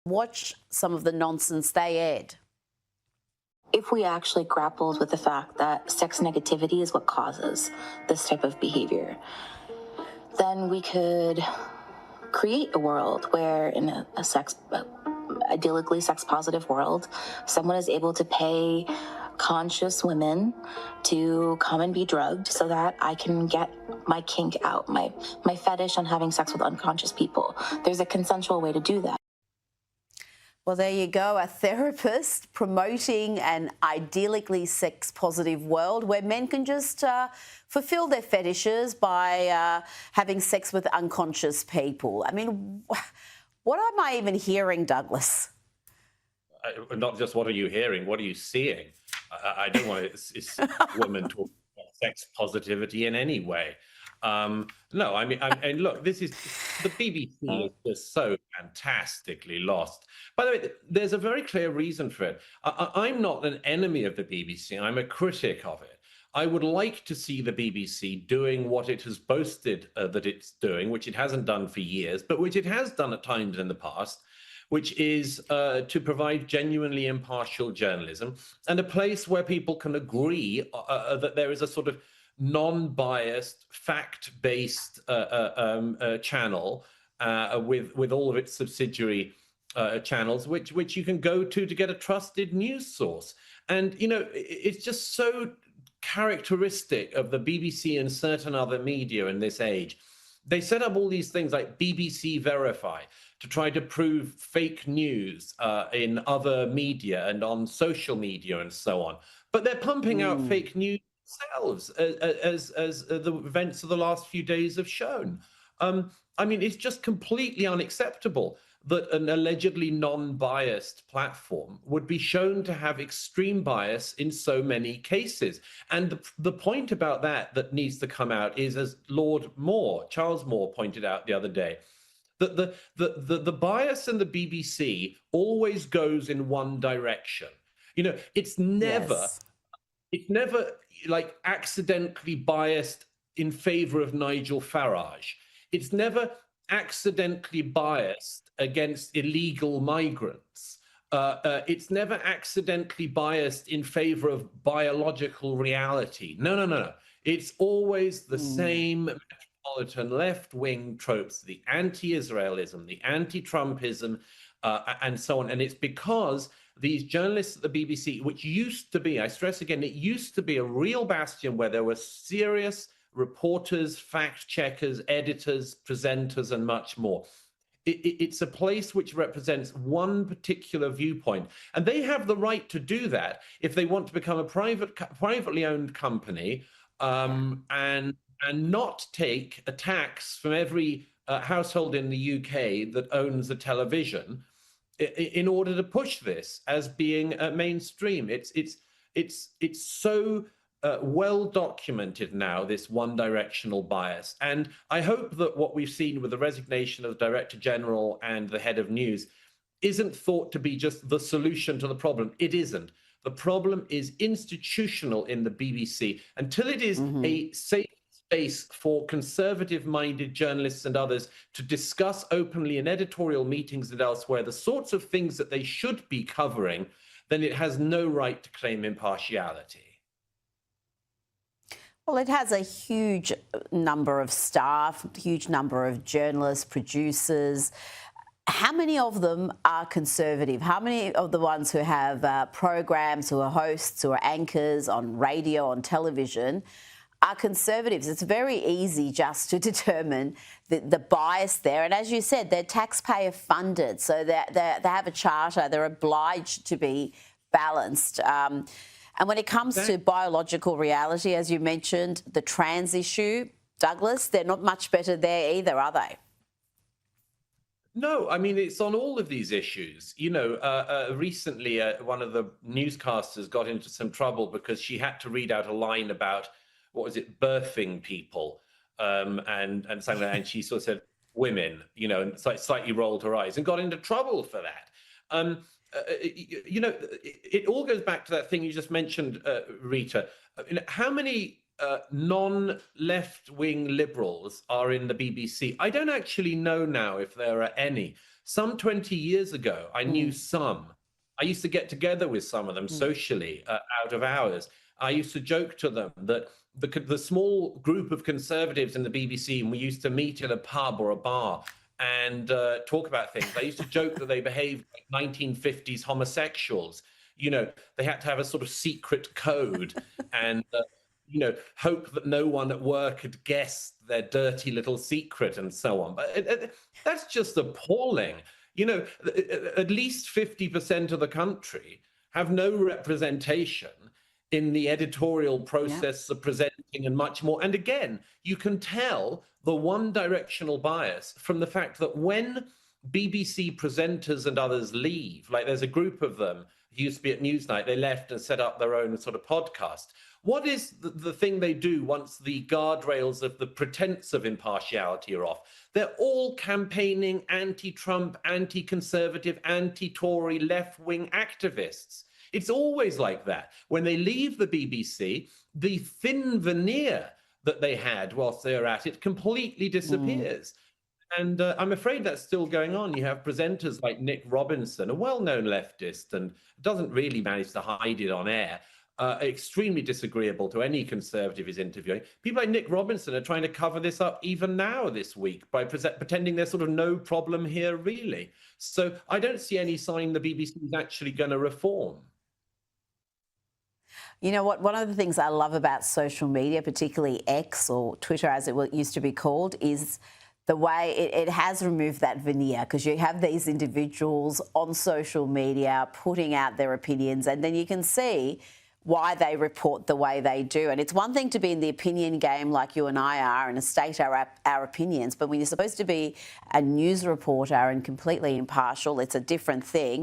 Watch some of the nonsense they aired. If we actually grappled with the fact that sex negativity is what causes this type of behavior, then we could create a world where in a idyllically sex-positive world, someone is able to pay conscious women to come and be drugged so that I can get my kink out, my fetish on having sex with unconscious people. There's a consensual way to do that. Well, there you go, a therapist promoting an idyllically sex-positive world where men can just fulfil their fetishes by having sex with unconscious people. I mean, what am I even hearing, Douglas? Not just what are you hearing, what are you seeing? I don't want to women talk about sex positivity in any way. No, I mean, and look, this is the BBC is just so fantastically lost. By the way, there's a very clear reason for it. I'm not an enemy of the BBC. I'm a critic of it. I would like to see the BBC doing what it has boasted that it's doing, which it hasn't done for years, but which it has done at times in the past, which is to provide genuinely impartial journalism and a place where people can agree that there is a sort of non-biased, fact-based channel with all of its subsidiary channels, which you can go to get a trusted news source. And, you know, it's just so characteristic of the BBC and certain other media in this age. They set up all these things like BBC Verify to try to prove fake news in other media and on social media and so on. But they're pumping out fake news themselves, as the events of the last few days have shown. I mean, it's just completely unacceptable that an allegedly non-biased platform would be shown to have extreme bias in so many cases. And the point about that needs to come out is, as Charles Moore pointed out the other day, that the bias in the BBC always goes in one direction. You know, it's never like accidentally biased in favor of Nigel Farage. It's never accidentally biased against illegal migrants. It's never accidentally biased in favor of biological reality. No. It's always the same metropolitan left-wing tropes, the anti-Israelism, the anti-Trumpism, and so on. And it's because these journalists at the BBC, which used to be, I stress again, it used to be a real bastion where there were serious reporters, fact checkers, editors, presenters, and much more. It's a place which represents one particular viewpoint, and they have the right to do that if they want to become a privately owned company, and not take a tax from every household in the UK that owns a television in order to push this as being mainstream. It's so well documented now, this one-directional bias. And I hope that what we've seen with the resignation of the Director General and the head of news isn't thought to be just the solution to the problem. It isn't. The problem is institutional in the BBC. Until it is a safe space for conservative-minded journalists and others to discuss openly in editorial meetings and elsewhere the sorts of things that they should be covering, then it has no right to claim impartiality. Well, it has a huge number of staff, huge number of journalists, producers. How many of them are conservative? How many of the ones who have programs, who are hosts, who are anchors on radio, on television, are conservatives? It's very easy just to determine the bias there. And as you said, they're taxpayer funded, so they have a charter. They're obliged to be balanced. And when it comes to biological reality, as you mentioned, the trans issue, Douglas, they're not much better there either, are they? No, I mean, it's on all of these issues. You know, recently one of the newscasters got into some trouble because she had to read out a line about, what was it, birthing people, and something like that, and she sort of said women, you know, and slightly rolled her eyes and got into trouble for that. You know, it all goes back to that thing you just mentioned, Rita. How many non-left-wing liberals are in the BBC? I don't actually know now if there are any. Some 20 years ago, I knew some. I used to get together with some of them socially out of hours. I used to joke to them that the small group of conservatives in the BBC, and we used to meet in a pub or a bar and talk about things. I used to joke that they behaved like 1950s homosexuals. You know, they had to have a sort of secret code and, you know, hope that no one at work had guessed their dirty little secret and so on. But that's just appalling. You know, at least 50% of the country have no representation in the editorial process of presenting and much more. And again, you can tell the one directional bias from the fact that when BBC presenters and others leave, like there's a group of them who used to be at Newsnight, they left and set up their own sort of podcast. What is the thing they do once the guardrails of the pretense of impartiality are off? They're all campaigning anti-Trump, anti-conservative, anti-Tory, left-wing activists. It's always like that. When they leave the BBC, the thin veneer that they had whilst they were at it completely disappears. And I'm afraid that's still going on. You have presenters like Nick Robinson, a well-known leftist, and doesn't really manage to hide it on air. Extremely disagreeable to any conservative he's interviewing. People like Nick Robinson are trying to cover this up even now this week by pretending there's sort of no problem here, really. So I don't see any sign the BBC is actually going to reform. You know what? One of the things I love about social media, particularly X or Twitter as it used to be called, is the way it has removed that veneer, because you have these individuals on social media putting out their opinions, and then you can see why they report the way they do. And it's one thing to be in the opinion game like you and I are and state our opinions, but when you're supposed to be a news reporter and completely impartial, it's a different thing.